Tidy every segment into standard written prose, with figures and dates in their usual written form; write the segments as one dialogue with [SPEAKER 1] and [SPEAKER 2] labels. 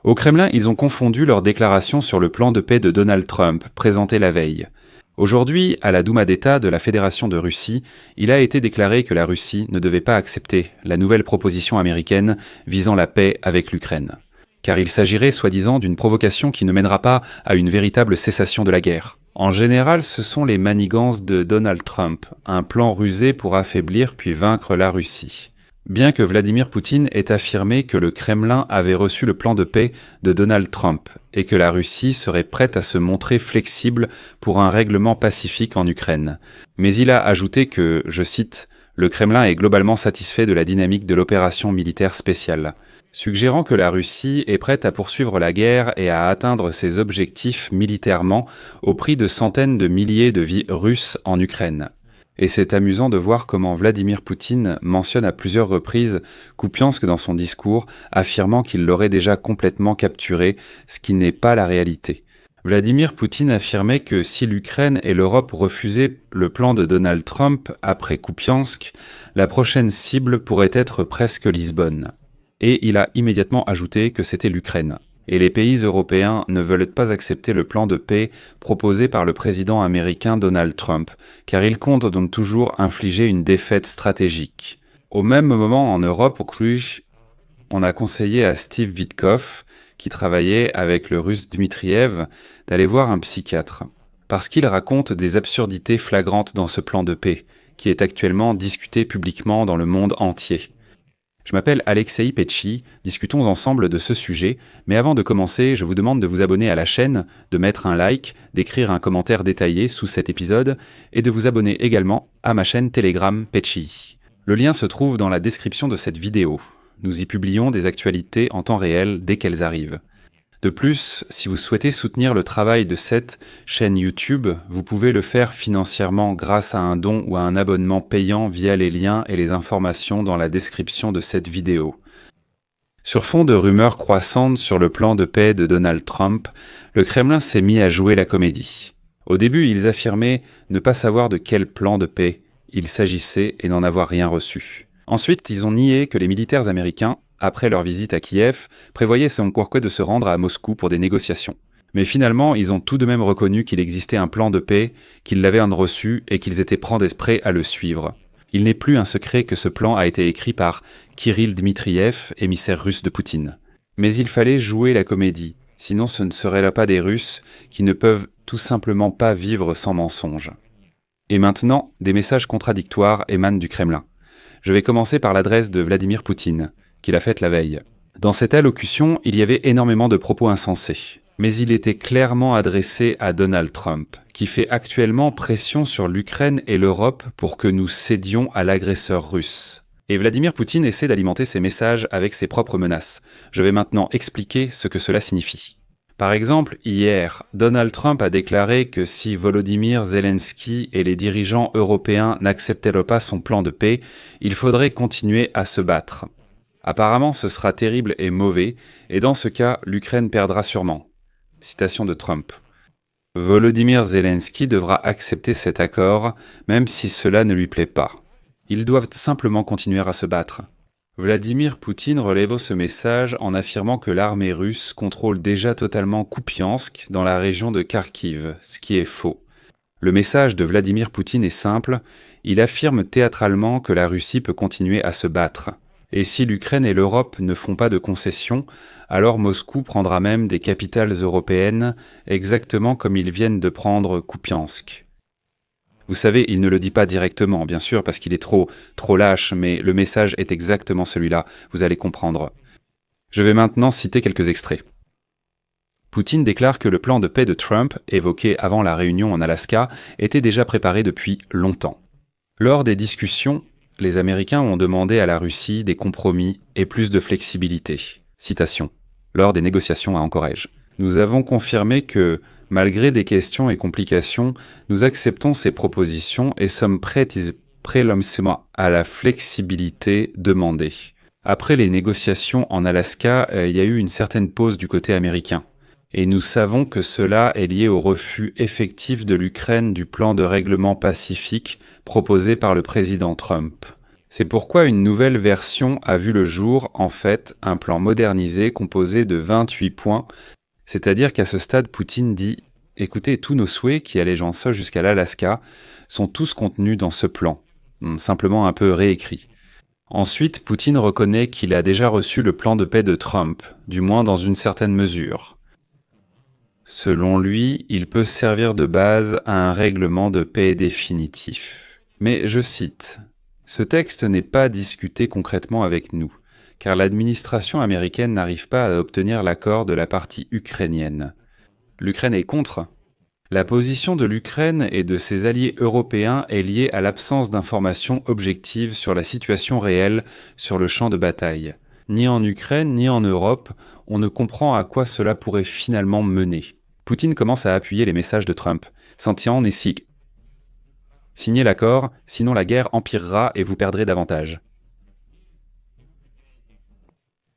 [SPEAKER 1] Au Kremlin, ils ont confondu leur déclaration sur le plan de paix de Donald Trump, présentée la veille. Aujourd'hui, à la Douma d'État de la Fédération de Russie, il a été déclaré que la Russie ne devait pas accepter la nouvelle proposition américaine visant la paix avec l'Ukraine. Car il s'agirait soi-disant d'une provocation qui ne mènera pas à une véritable cessation de la guerre. En général, ce sont les manigances de Donald Trump, un plan rusé pour affaiblir puis vaincre la Russie. Bien que Vladimir Poutine ait affirmé que le Kremlin avait reçu le plan de paix de Donald Trump et que la Russie serait prête à se montrer flexible pour un règlement pacifique en Ukraine. Mais il a ajouté que, je cite, « Le Kremlin est globalement satisfait de la dynamique de l'opération militaire spéciale », suggérant que la Russie est prête à poursuivre la guerre et à atteindre ses objectifs militairement au prix de centaines de milliers de vies russes en Ukraine. Et c'est amusant de voir comment Vladimir Poutine mentionne à plusieurs reprises Kupiansk dans son discours, affirmant qu'il l'aurait déjà complètement capturé, ce qui n'est pas la réalité. Vladimir Poutine affirmait que si l'Ukraine et l'Europe refusaient le plan de Donald Trump après Kupiansk, la prochaine cible pourrait être presque Lisbonne. Et il a immédiatement ajouté que c'était l'Ukraine. Et les pays européens ne veulent pas accepter le plan de paix proposé par le président américain Donald Trump, car il compte donc toujours infliger une défaite stratégique. Au même moment, en Europe, au Cluj, on a conseillé à Steve Witkoff, qui travaillait avec le russe Dmitriev, d'aller voir un psychiatre, parce qu'il raconte des absurdités flagrantes dans ce plan de paix, qui est actuellement discuté publiquement dans le monde entier. Je m'appelle Alexei Petchi, discutons ensemble de ce sujet, mais avant de commencer, je vous demande de vous abonner à la chaîne, de mettre un like, d'écrire un commentaire détaillé sous cet épisode, et de vous abonner également à ma chaîne Telegram Petchi. Le lien se trouve dans la description de cette vidéo. Nous y publions des actualités en temps réel dès qu'elles arrivent. De plus, si vous souhaitez soutenir le travail de cette chaîne YouTube, vous pouvez le faire financièrement grâce à un don ou à un abonnement payant via les liens et les informations dans la description de cette vidéo. Sur fond de rumeurs croissantes sur le plan de paix de Donald Trump, le Kremlin s'est mis à jouer la comédie. Au début, ils affirmaient ne pas savoir de quel plan de paix il s'agissait et n'en avoir rien reçu. Ensuite, ils ont nié que les militaires américains, après leur visite à Kiev, prévoyaient selon Kouarkoué de se rendre à Moscou pour des négociations. Mais finalement, ils ont tout de même reconnu qu'il existait un plan de paix, qu'ils l'avaient reçu et qu'ils étaient prêts à le suivre. Il n'est plus un secret que ce plan a été écrit par Kirill Dmitriev, émissaire russe de Poutine. Mais il fallait jouer la comédie, sinon ce ne seraient là pas des Russes qui ne peuvent tout simplement pas vivre sans mensonges. Et maintenant, des messages contradictoires émanent du Kremlin. Je vais commencer par l'adresse de Vladimir Poutine, qu'il a faite la veille. Dans cette allocution, il y avait énormément de propos insensés, mais il était clairement adressé à Donald Trump, qui fait actuellement pression sur l'Ukraine et l'Europe pour que nous cédions à l'agresseur russe. Et Vladimir Poutine essaie d'alimenter ses messages avec ses propres menaces. Je vais maintenant expliquer ce que cela signifie. Par exemple, hier, Donald Trump a déclaré que si Volodymyr Zelensky et les dirigeants européens n'accepteraient pas son plan de paix, il faudrait continuer à se battre. Apparemment, ce sera terrible et mauvais, et dans ce cas, l'Ukraine perdra sûrement. Citation de Trump. Volodymyr Zelensky devra accepter cet accord, même si cela ne lui plaît pas. Ils doivent simplement continuer à se battre. Vladimir Poutine relève ce message en affirmant que l'armée russe contrôle déjà totalement Kupiansk dans la région de Kharkiv, ce qui est faux. Le message de Vladimir Poutine est simple, il affirme théâtralement que la Russie peut continuer à se battre. Et si l'Ukraine et l'Europe ne font pas de concessions, alors Moscou prendra même des capitales européennes, exactement comme ils viennent de prendre Kupiansk. Vous savez, il ne le dit pas directement, bien sûr, parce qu'il est trop lâche, mais le message est exactement celui-là, vous allez comprendre. Je vais maintenant citer quelques extraits. Poutine déclare que le plan de paix de Trump, évoqué avant la réunion en Alaska, était déjà préparé depuis longtemps. Lors des discussions, les Américains ont demandé à la Russie des compromis et plus de flexibilité. Citation. Lors des négociations à Anchorage. Nous avons confirmé que, malgré des questions et complications, nous acceptons ces propositions et sommes prêts à la flexibilité demandée. Après les négociations en Alaska, il y a eu une certaine pause du côté américain. Et nous savons que cela est lié au refus effectif de l'Ukraine du plan de règlement pacifique proposé par le président Trump. C'est pourquoi une nouvelle version a vu le jour, en fait, un plan modernisé composé de 28 points, c'est-à-dire qu'à ce stade, Poutine dit « Écoutez, tous nos souhaits, qui allaient en ça jusqu'à l'Alaska, sont tous contenus dans ce plan, simplement un peu réécrit. » Ensuite, Poutine reconnaît qu'il a déjà reçu le plan de paix de Trump, du moins dans une certaine mesure. Selon lui, il peut servir de base à un règlement de paix définitif. Mais je cite, « Ce texte n'est pas discuté concrètement avec nous, car l'administration américaine n'arrive pas à obtenir l'accord de la partie ukrainienne. L'Ukraine est contre. La position de l'Ukraine et de ses alliés européens est liée à l'absence d'informations objectives sur la situation réelle sur le champ de bataille. Ni en Ukraine ni en Europe, on ne comprend à quoi cela pourrait finalement mener. » Poutine commence à appuyer les messages de Trump. Sentant Nessie. Signez l'accord, sinon la guerre empirera et vous perdrez davantage.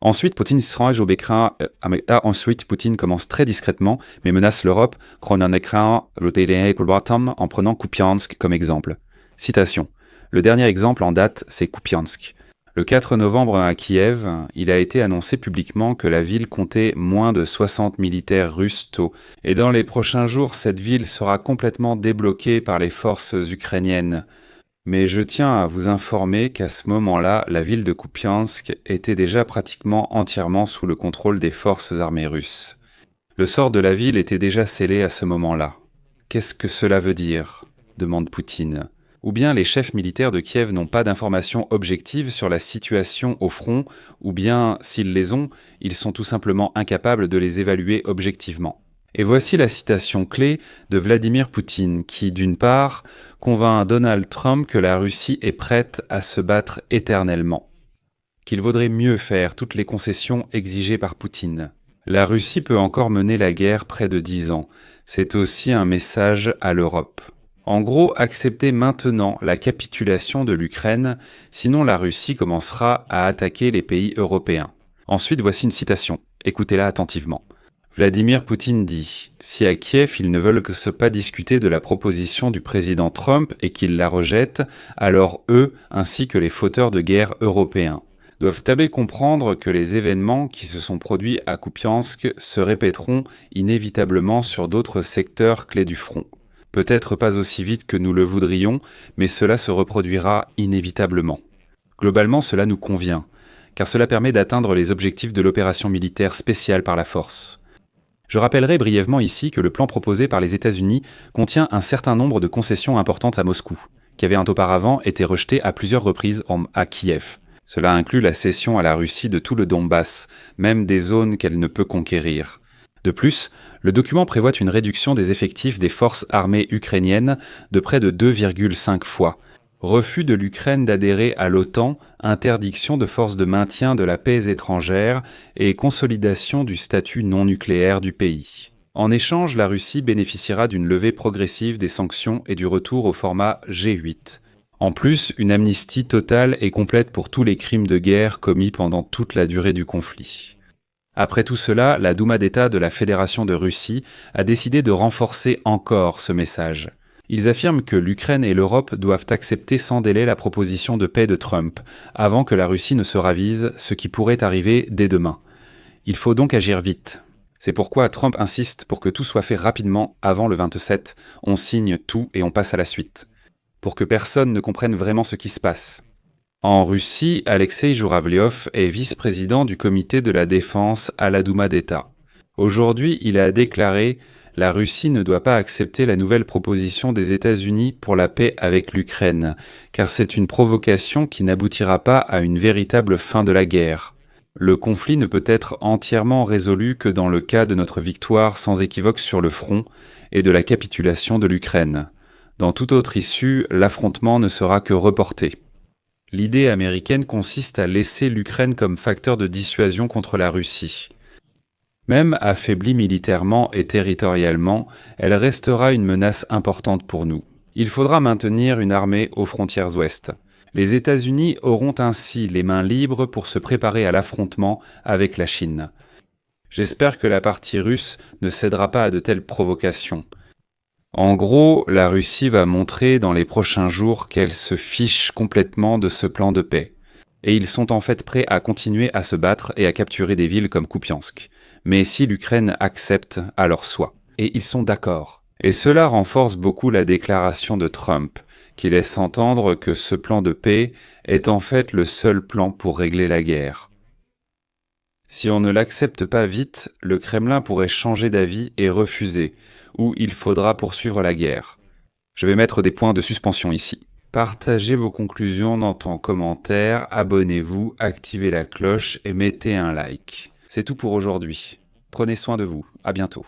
[SPEAKER 1] Ensuite, Poutine se rend au Bécrin. Ensuite, Poutine commence très discrètement, mais menace l'Europe, en prenant Kupiansk comme exemple. Citation. Le dernier exemple en date, c'est Kupiansk. Le 4 novembre à Kiev, il a été annoncé publiquement que la ville comptait moins de 60 militaires russes tôt, et dans les prochains jours, cette ville sera complètement débloquée par les forces ukrainiennes. Mais je tiens à vous informer qu'à ce moment-là, la ville de Kupiansk était déjà pratiquement entièrement sous le contrôle des forces armées russes. Le sort de la ville était déjà scellé à ce moment-là. Qu'est-ce que cela veut dire ? Demande Poutine. Ou bien les chefs militaires de Kiev n'ont pas d'informations objectives sur la situation au front, ou bien, s'ils les ont, ils sont tout simplement incapables de les évaluer objectivement. Et voici la citation clé de Vladimir Poutine qui, d'une part, convainc Donald Trump que la Russie est prête à se battre éternellement, qu'il vaudrait mieux faire toutes les concessions exigées par Poutine. La Russie peut encore mener la guerre près de 10 ans. C'est aussi un message à l'Europe. En gros, acceptez maintenant la capitulation de l'Ukraine, sinon la Russie commencera à attaquer les pays européens. Ensuite, voici une citation. Écoutez-la attentivement. Vladimir Poutine dit « Si à Kiev ils ne veulent que pas discuter de la proposition du président Trump et qu'ils la rejettent, alors eux, ainsi que les fauteurs de guerre européens, doivent comprendre que les événements qui se sont produits à Kupiansk se répéteront inévitablement sur d'autres secteurs clés du front. Peut-être pas aussi vite que nous le voudrions, mais cela se reproduira inévitablement. Globalement, cela nous convient, car cela permet d'atteindre les objectifs de l'opération militaire spéciale par la force. Je rappellerai brièvement ici que le plan proposé par les États-Unis contient un certain nombre de concessions importantes à Moscou, qui avaient auparavant été rejetées à plusieurs reprises à Kiev. Cela inclut la cession à la Russie de tout le Donbass, même des zones qu'elle ne peut conquérir. De plus, le document prévoit une réduction des effectifs des forces armées ukrainiennes de près de 2,5 fois, refus de l'Ukraine d'adhérer à l'OTAN, interdiction de forces de maintien de la paix étrangère et consolidation du statut non nucléaire du pays. En échange, la Russie bénéficiera d'une levée progressive des sanctions et du retour au format G8. En plus, une amnistie totale et complète pour tous les crimes de guerre commis pendant toute la durée du conflit. Après tout cela, la Douma d'État de la Fédération de Russie a décidé de renforcer encore ce message. Ils affirment que l'Ukraine et l'Europe doivent accepter sans délai la proposition de paix de Trump, avant que la Russie ne se ravise, ce qui pourrait arriver dès demain. Il faut donc agir vite. C'est pourquoi Trump insiste pour que tout soit fait rapidement avant le 27, on signe tout et on passe à la suite, pour que personne ne comprenne vraiment ce qui se passe. En Russie, Alexei Jouravliov est vice-président du comité de la défense à la Douma d'État. Aujourd'hui, il a déclaré « La Russie ne doit pas accepter la nouvelle proposition des États-Unis pour la paix avec l'Ukraine, car c'est une provocation qui n'aboutira pas à une véritable fin de la guerre. Le conflit ne peut être entièrement résolu que dans le cas de notre victoire sans équivoque sur le front et de la capitulation de l'Ukraine. Dans toute autre issue, l'affrontement ne sera que reporté. » L'idée américaine consiste à laisser l'Ukraine comme facteur de dissuasion contre la Russie. Même affaiblie militairement et territorialement, elle restera une menace importante pour nous. Il faudra maintenir une armée aux frontières ouest. Les États-Unis auront ainsi les mains libres pour se préparer à l'affrontement avec la Chine. J'espère que la partie russe ne cédera pas à de telles provocations. En gros, la Russie va montrer dans les prochains jours qu'elle se fiche complètement de ce plan de paix. Et ils sont en fait prêts à continuer à se battre et à capturer des villes comme Kupiansk. Mais si l'Ukraine accepte, alors soit. Et ils sont d'accord. Et cela renforce beaucoup la déclaration de Trump, qui laisse entendre que ce plan de paix est en fait le seul plan pour régler la guerre. Si on ne l'accepte pas vite, le Kremlin pourrait changer d'avis et refuser, ou il faudra poursuivre la guerre. Je vais mettre des points de suspension ici. Partagez vos conclusions dans en commentaire, abonnez-vous, activez la cloche et mettez un like. C'est tout pour aujourd'hui. Prenez soin de vous, à bientôt.